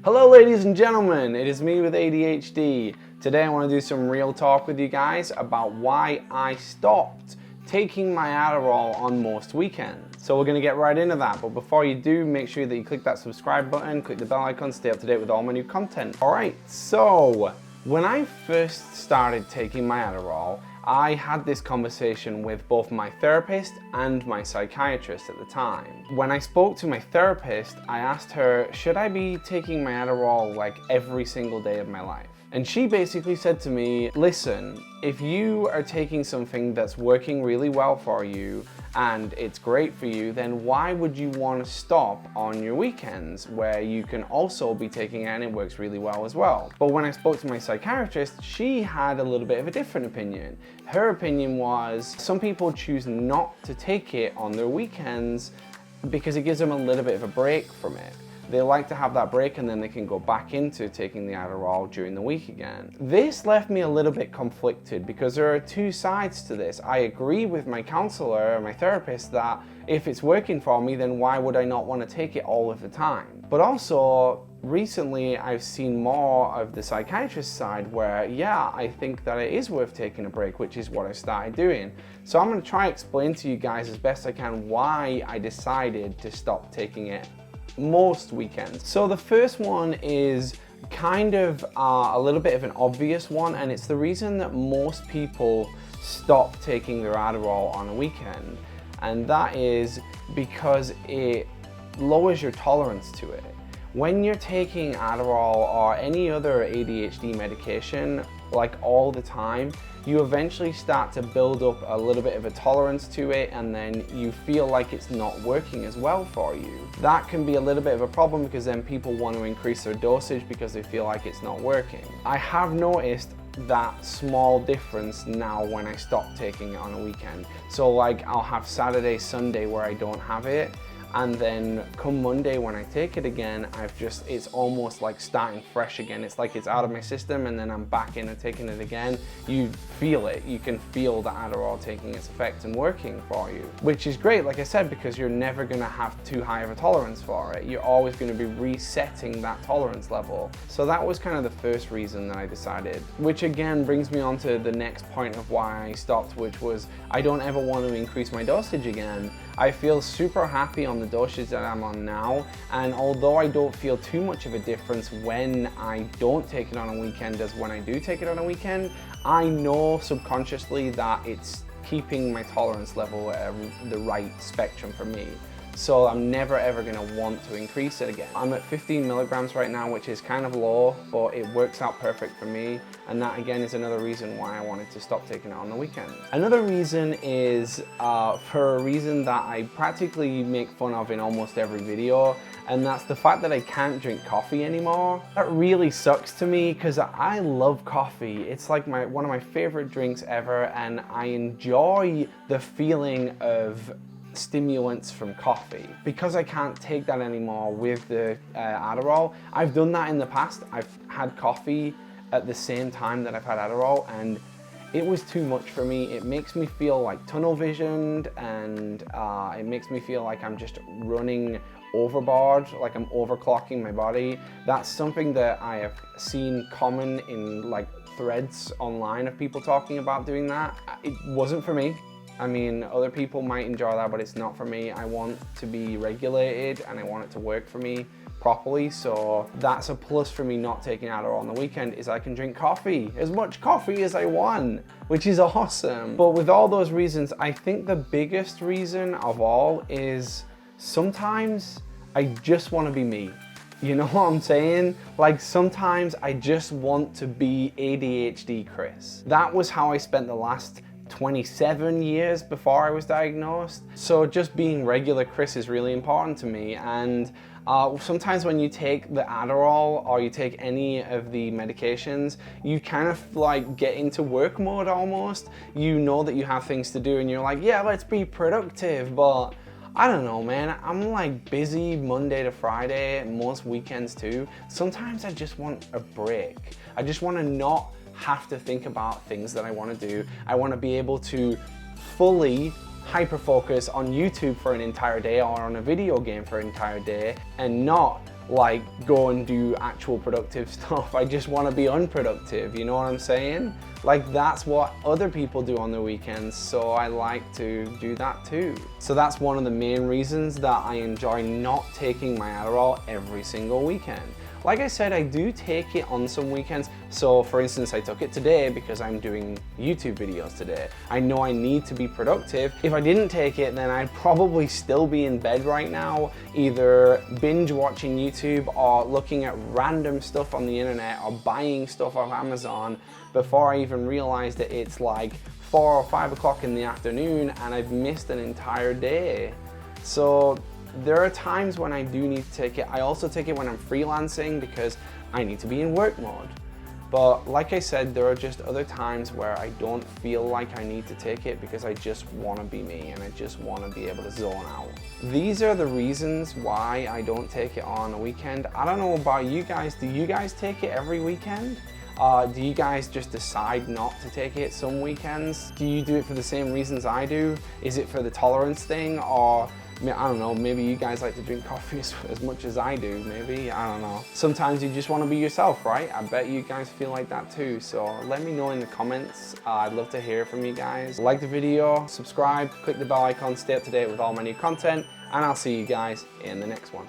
Hello ladies and gentlemen, it is me with ADHD. Today I want to do some real talk with you guys about why I stopped taking my Adderall on most weekends. So we're going to get right into that, but before you do, make sure that you click that subscribe button, click the bell icon, stay up to date with all my new content. Alright, so when I first started taking my Adderall, I had this conversation with both my therapist and my psychiatrist at the time. When I spoke to my therapist, I asked her, should I be taking my Adderall like every single day of my life? And she basically said to me, listen, if you are taking something that's working really well for you and it's great for you, then why would you want to stop on your weekends where you can also be taking it and it works really well as well? But when I spoke to my psychiatrist, she had a little bit of a different opinion. Her opinion was some people choose not to take it on their weekends because it gives them a little bit of a break from it. They like to have that break and then they can go back into taking the Adderall during the week again. This left me a little bit conflicted because there are two sides to this. I agree with my counselor, my therapist, that if it's working for me, then why would I not want to take it all of the time? But also, recently I've seen more of the psychiatrist side where, yeah, I think that it is worth taking a break, which is what I started doing. So I'm going to try to explain to you guys as best I can why I decided to stop taking it most weekends. So the first one is kind of a little bit of an obvious one, and it's the reason that most people stop taking their Adderall on a weekend, and that is because it lowers your tolerance to it. When you're taking Adderall or any other ADHD medication like all the time, you eventually start to build up a little bit of a tolerance to it, and then you feel like it's not working as well for you. That can be a little bit of a problem because then people want to increase their dosage because they feel like it's not working. I have noticed that small difference now when I stop taking it on a weekend. So like I'll have Saturday, Sunday where I don't have it, and then come Monday when I take it again, it's almost like starting fresh again. It's like it's out of my system and then I'm back in and taking it again. You feel it, you can feel the Adderall taking its effect and working for you, which is great, like I said, because you're never gonna have too high of a tolerance for it. You're always gonna be resetting that tolerance level. So that was kind of the first reason that I decided, which again brings me on to the next point of why I stopped, which was I don't ever want to increase my dosage again. I feel super happy on the dosage that I'm on now, and although I don't feel too much of a difference when I don't take it on a weekend as when I do take it on a weekend, I know subconsciously that it's keeping my tolerance level at the right spectrum for me. So I'm never ever going to want to increase it again. I'm at 15 milligrams right now, which is kind of low, but it works out perfect for me. And that again is another reason why I wanted to stop taking it on the weekend. Another reason is for a reason that I practically make fun of in almost every video, and that's the fact that I can't drink coffee anymore. That really sucks to me because I love coffee. It's like one of my favorite drinks ever, and I enjoy the feeling of stimulants from coffee. Because I can't take that anymore with the Adderall, I've done that in the past. I've had coffee at the same time that I've had Adderall, and it was too much for me. It makes me feel like tunnel visioned, and it makes me feel like I'm just running overboard, like I'm overclocking my body. That's something that I have seen common in like threads online of people talking about doing that. It wasn't for me. I mean, other people might enjoy that, but it's not for me. I want to be regulated and I want it to work for me properly. So that's a plus for me not taking Adderall on the weekend, is I can drink coffee, as much coffee as I want, which is awesome. But with all those reasons, I think the biggest reason of all is sometimes I just want to be me. You know what I'm saying? Like sometimes I just want to be ADHD Chris. That was how I spent the last 27 years before I was diagnosed. So just being regular Chris is really important to me, and sometimes when you take the Adderall or you take any of the medications, you kind of like get into work mode almost. You know that you have things to do and you're like, yeah, let's be productive, but I don't know, man. I'm like busy Monday to Friday, most weekends too. Sometimes I just want a break. I just want to not have to think about things that I want to do. I want to be able to fully hyper focus on YouTube for an entire day or on a video game for an entire day, and not like go and do actual productive stuff. I just want to be unproductive, you know what I'm saying? Like that's what other people do on the weekends, so I like to do that too. So that's one of the main reasons that I enjoy not taking my Adderall every single weekend. Like I said, I do take it on some weekends. So for instance, I took it today because I'm doing YouTube videos today. I know I need to be productive. If I didn't take it, then I'd probably still be in bed right now, either binge watching YouTube or looking at random stuff on the internet or buying stuff off Amazon before I even realized that it's like 4 or 5 o'clock in the afternoon and I've missed an entire day. So there are times when I do need to take it. I also take it when I'm freelancing because I need to be in work mode. But like I said, there are just other times where I don't feel like I need to take it because I just want to be me and I just want to be able to zone out. These are the reasons why I don't take it on a weekend. I don't know about you guys. Do you guys take it every weekend? Do you guys just decide not to take it some weekends? Do you do it for the same reasons I do? Is it for the tolerance thing, or I don't know, maybe you guys like to drink coffee as much as I do, maybe, I don't know. Sometimes you just want to be yourself, right? I bet you guys feel like that too, so let me know in the comments. I'd love to hear from you guys. Like the video, subscribe, click the bell icon, stay up to date with all my new content, and I'll see you guys in the next one.